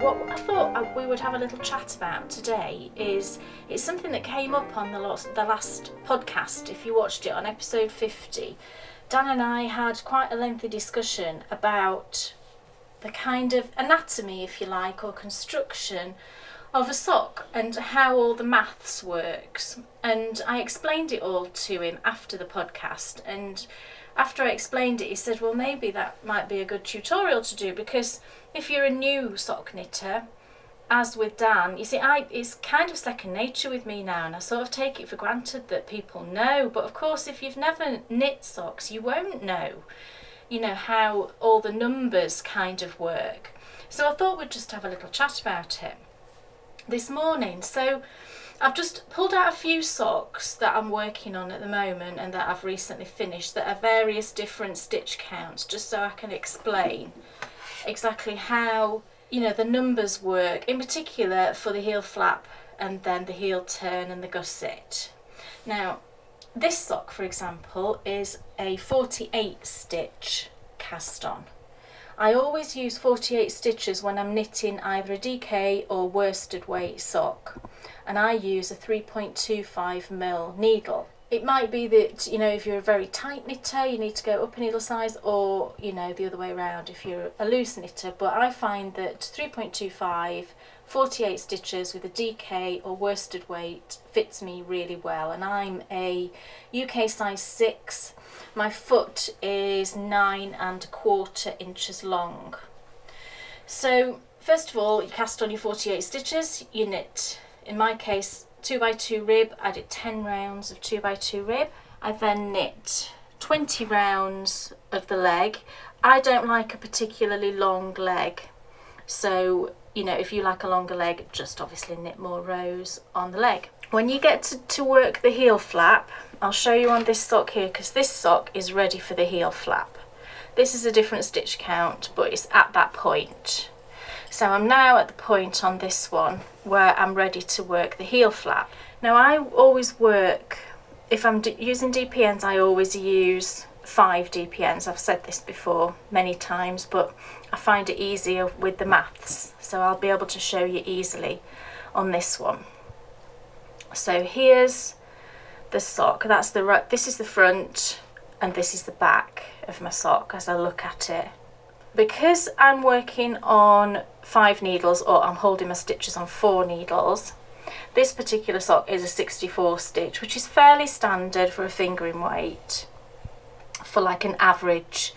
what I thought we would have a little chat about today is it's something that came up on the last podcast. If you watched it on episode 50, Dan and I had quite a lengthy discussion about the kind of anatomy, if you like, or construction of a sock and how all the maths works. And I explained it all to him after the podcast, and after I explained it, he said, well, maybe that might be a good tutorial to do, because if you're a new sock knitter, as with Dan, you see, it's kind of second nature with me now, and I sort of take it for granted that people know. But of course, if you've never knit socks, you won't know, how all the numbers kind of work. So I thought we'd just have a little chat about it this morning. So I've just pulled out a few socks that I'm working on at the moment and that I've recently finished that are various different stitch counts, just so I can explain exactly how the numbers work, in particular for the heel flap and then the heel turn and the gusset. Now this sock, for example, is a 48 stitch cast on. I always use 48 stitches when I'm knitting either a DK or worsted weight sock, and I use a 3.25mm needle. It might be that, if you're a very tight knitter, you need to go up a needle size, or, the other way around if you're a loose knitter. But I find that 3.25, 48 stitches with a DK or worsted weight fits me really well. And I'm a UK size 6. My foot is 9¼ inches long. So, first of all, you cast on your 48 stitches, you knit, in my case, 2x2 rib. I did 10 rounds of 2x2 rib. I then knit 20 rounds of the leg. I don't like a particularly long leg, so if you like a longer leg, just obviously knit more rows on the leg. When you get to work the heel flap, I'll show you on this sock here, because this sock is ready for the heel flap. This is a different stitch count, but it's at that point. So I'm now at the point on this one where I'm ready to work the heel flap. Now I always work, if I'm using DPNs, I always use 5 DPNs. I've said this before many times, but I find it easier with the maths, so I'll be able to show you easily on this one. So here's the sock. This is the front and this is the back of my sock as I look at it. Because I'm working on 5 needles, or I'm holding my stitches on 4 needles, this particular sock is a 64 stitch, which is fairly standard for a fingering weight for like an average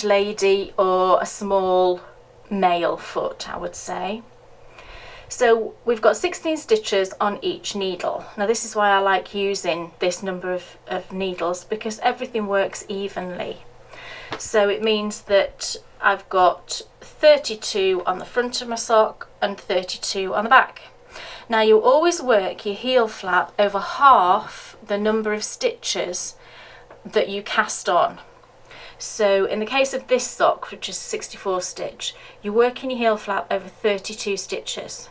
lady or a small male foot, I would say. So we've got 16 stitches on each needle. Now this is why I like using this number of needles, because everything works evenly. So it means that I've got 32 on the front of my sock and 32 on the back. Now you always work your heel flap over half the number of stitches that you cast on. So in the case of this sock, which is 64 stitch, you're working your heel flap over 32 stitches.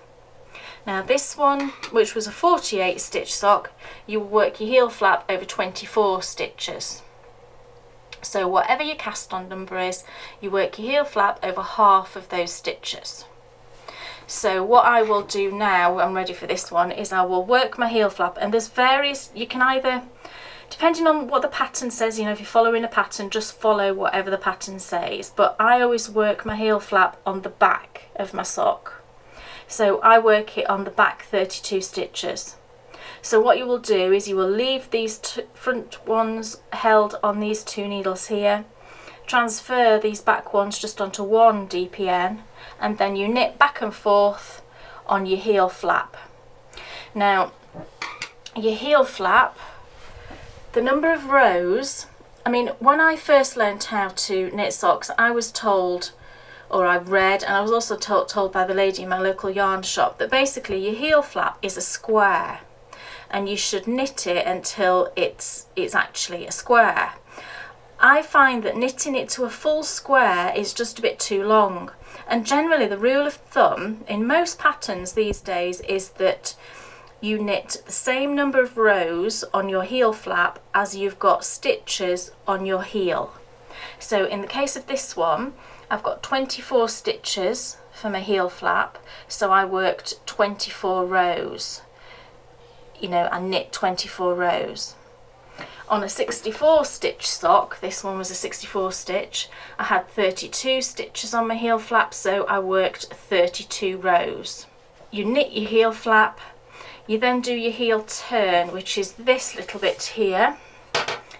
Now this one, which was a 48 stitch sock, you will work your heel flap over 24 stitches. So whatever your cast on number is, you work your heel flap over half of those stitches. So what I will do now, I'm ready for this one, is I will work my heel flap, and there's various, you can either, depending on what the pattern says, if you're following a pattern, just follow whatever the pattern says, but I always work my heel flap on the back of my sock. So I work it on the back 32 stitches. So what you will do is you will leave these front ones held on these 2 needles here, transfer these back ones just onto 1 DPN, and then you knit back and forth on your heel flap. Now your heel flap, the number of rows, when I first learned how to knit socks, I was told, or I read, and I was also told by the lady in my local yarn shop, that basically your heel flap is a square and you should knit it until it's actually a square. I find that knitting it to a full square is just a bit too long, and generally the rule of thumb in most patterns these days is that you knit the same number of rows on your heel flap as you've got stitches on your heel. So in the case of this one, I've got 24 stitches for my heel flap, so I worked 24 rows. You know, I knit 24 rows. On a 64 stitch sock, this one was a 64 stitch, I had 32 stitches on my heel flap, so I worked 32 rows. You knit your heel flap, you then do your heel turn, which is this little bit here,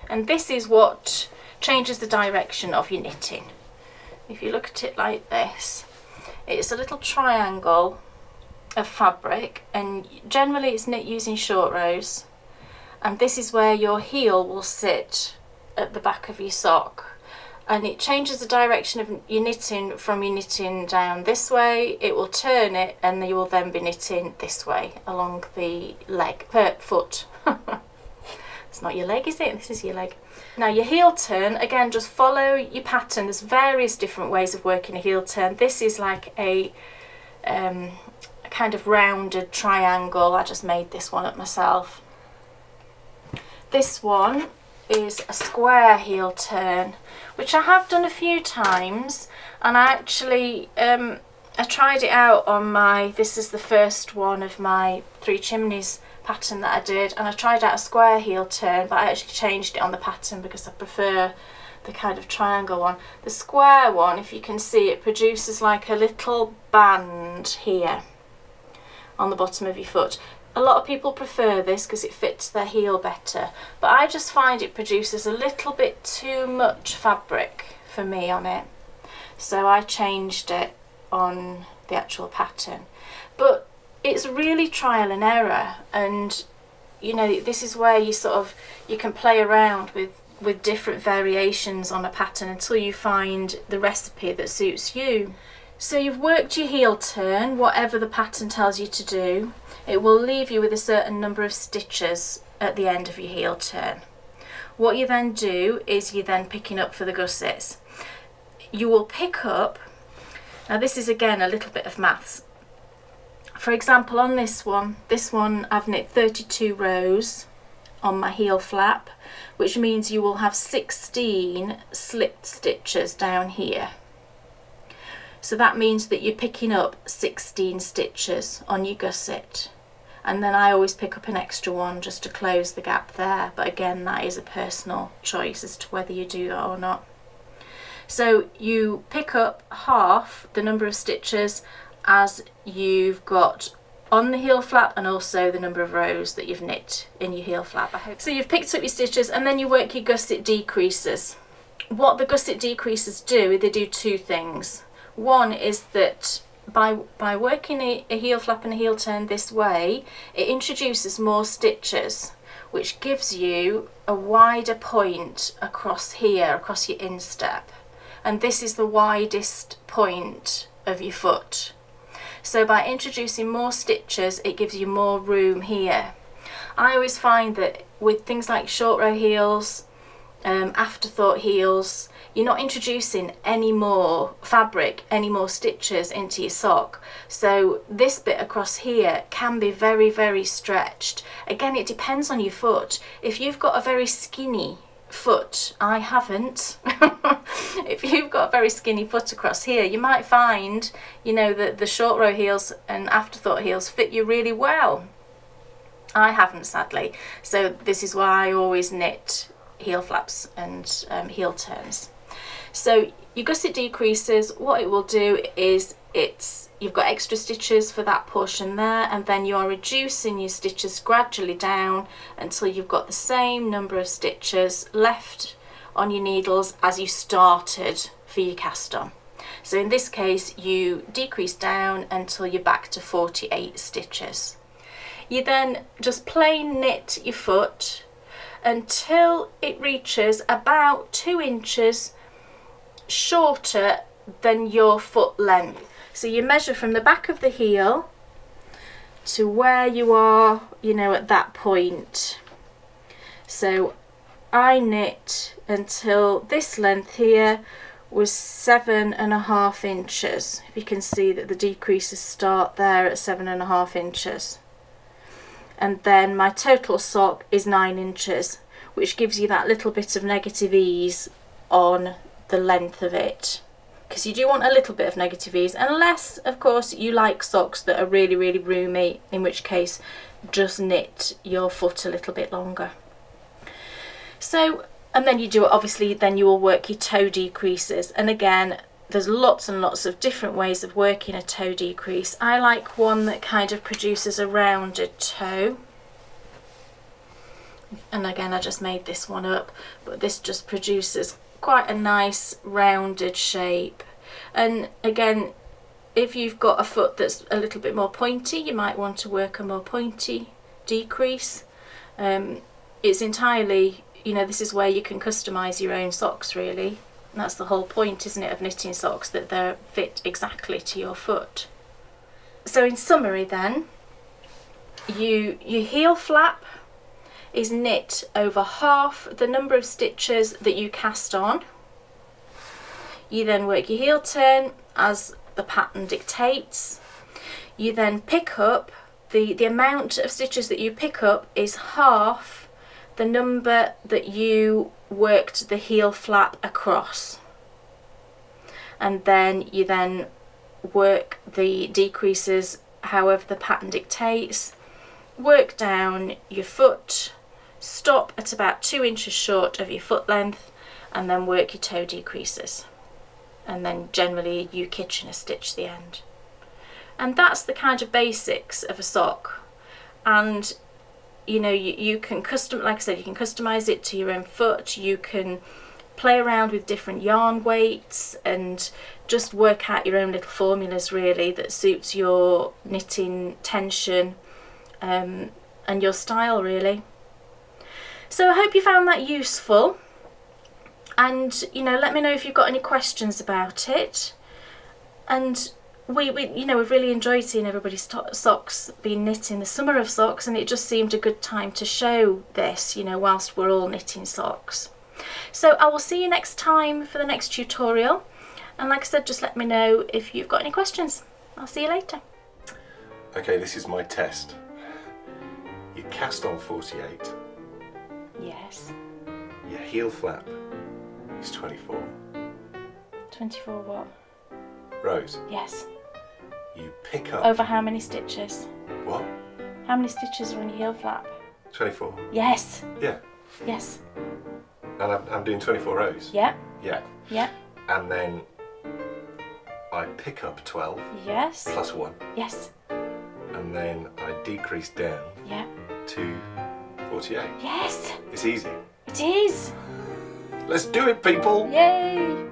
and this is what changes the direction of your knitting. If you look at it like this, it's a little triangle of fabric, and generally it's knit using short rows, and this is where your heel will sit at the back of your sock, and it changes the direction of your knitting. From your knitting down this way, it will turn it, and you will then be knitting this way along the leg, foot. It's not your leg, is it? This is your leg. Now your heel turn, again, just follow your pattern. There's various different ways of working a heel turn. This is like a kind of rounded triangle. I just made this one up myself. This one is a square heel turn, which I have done a few times, and I actually I tried it out on my, this is the first one of my 3 chimneys pattern that I did, and I tried out a square heel turn, but I actually changed it on the pattern because I prefer the kind of triangle one. The square one, if you can see, it produces like a little band here on the bottom of your foot. A lot of people prefer this because it fits their heel better, but I just find it produces a little bit too much fabric for me on it, so I changed it on the actual pattern. But it's really trial and error, and you know, this is where you can play around with different variations on a pattern until you find the recipe that suits you. So you've worked your heel turn, whatever the pattern tells you to do. It will leave you with a certain number of stitches at the end of your heel turn. What you then do is you're then picking up for the gussets. You will pick up, now this is again a little bit of maths. For example, on this one I've knit 32 rows on my heel flap, which means you will have 16 slipped stitches down here. So that means that you're picking up 16 stitches on your gusset, and then I always pick up an extra one just to close the gap there, but again, that is a personal choice as to whether you do that or not. So you pick up half the number of stitches as you've got on the heel flap, and also the number of rows that you've knit in your heel flap. So you've picked up your stitches, and then you work your gusset decreases. What the gusset decreases do, they do 2 things. One is that by working a heel flap and a heel turn this way, it introduces more stitches, which gives you a wider point across here, across your instep, and this is the widest point of your foot. So by introducing more stitches, it gives you more room here. I always find that with things like short row heels, afterthought heels, you're not introducing any more fabric, any more stitches into your sock. So this bit across here can be very, very stretched. Again, it depends on your foot. If you've got a very skinny foot, I haven't. If you've got a very skinny foot across here, you might find, you know, that the short row heels and afterthought heels fit you really well. I haven't, sadly. So this is why I always knit heel flaps and heel turns. So your gusset decreases, what it will do is you've got extra stitches for that portion there, and then you're reducing your stitches gradually down until you've got the same number of stitches left on your needles as you started for your cast on. So in this case, you decrease down until you're back to 48 stitches. You then just plain knit your foot until it reaches about 2 inches shorter than your foot length. So you measure from the back of the heel to where you are, you know, at that point. So I knit until this length here was 7.5 inches. If you can see that the decreases start there at 7.5 inches. And then my total sock is 9 inches, which gives you that little bit of negative ease on the length of it. because you do want a little bit of negative ease, unless of course you like socks that are really, really roomy, in which case just knit your foot a little bit longer. So, and then you do it, obviously then you will work your toe decreases, and again there's lots and lots of different ways of working a toe decrease. I like one that kind of produces a rounded toe, and again I just made this one up, but this just produces quite a nice rounded shape. And again, if you've got a foot that's a little bit more pointy, you might want to work a more pointy decrease. It's entirely, you know, this is where you can customise your own socks really. And that's the whole point, isn't it, of knitting socks, that they're fit exactly to your foot. So in summary then, your heel flap is knit over half the number of stitches that you cast on. You then work your heel turn as the pattern dictates. You then pick up, the amount of stitches that you pick up is half the number that you worked the heel flap across. And then you then work the decreases however the pattern dictates, work down your foot, stop at about 2 inches short of your foot length, and then work your toe decreases. And then generally you kitchener stitch the end. And that's the kind of basics of a sock. And you know, you can like I said, you can customize it to your own foot. You can play around with different yarn weights and just work out your own little formulas really that suits your knitting tension and your style really. So I hope you found that useful, and you know, let me know if you've got any questions about it. And we you know, we've really enjoyed seeing everybody's socks being knit in the summer of socks, and it just seemed a good time to show this, you know, whilst we're all knitting socks. So I will see you next time for the next tutorial, and like I said, just let me know if you've got any questions. I'll see you later. Okay, this is my test. You cast on 48. Yes. Your heel flap is 24. 24 what? Rows. Yes. You pick up... Over how many stitches? What? How many stitches are on your heel flap? 24. Yes. Yeah. Yes. And I'm doing 24 rows? Yeah. Yeah. Yeah. And then I pick up 12. Yes. Plus 1. Yes. And then I decrease down. Yeah. To 48. Yes. It's easy. It is. Let's do it, people! Yay!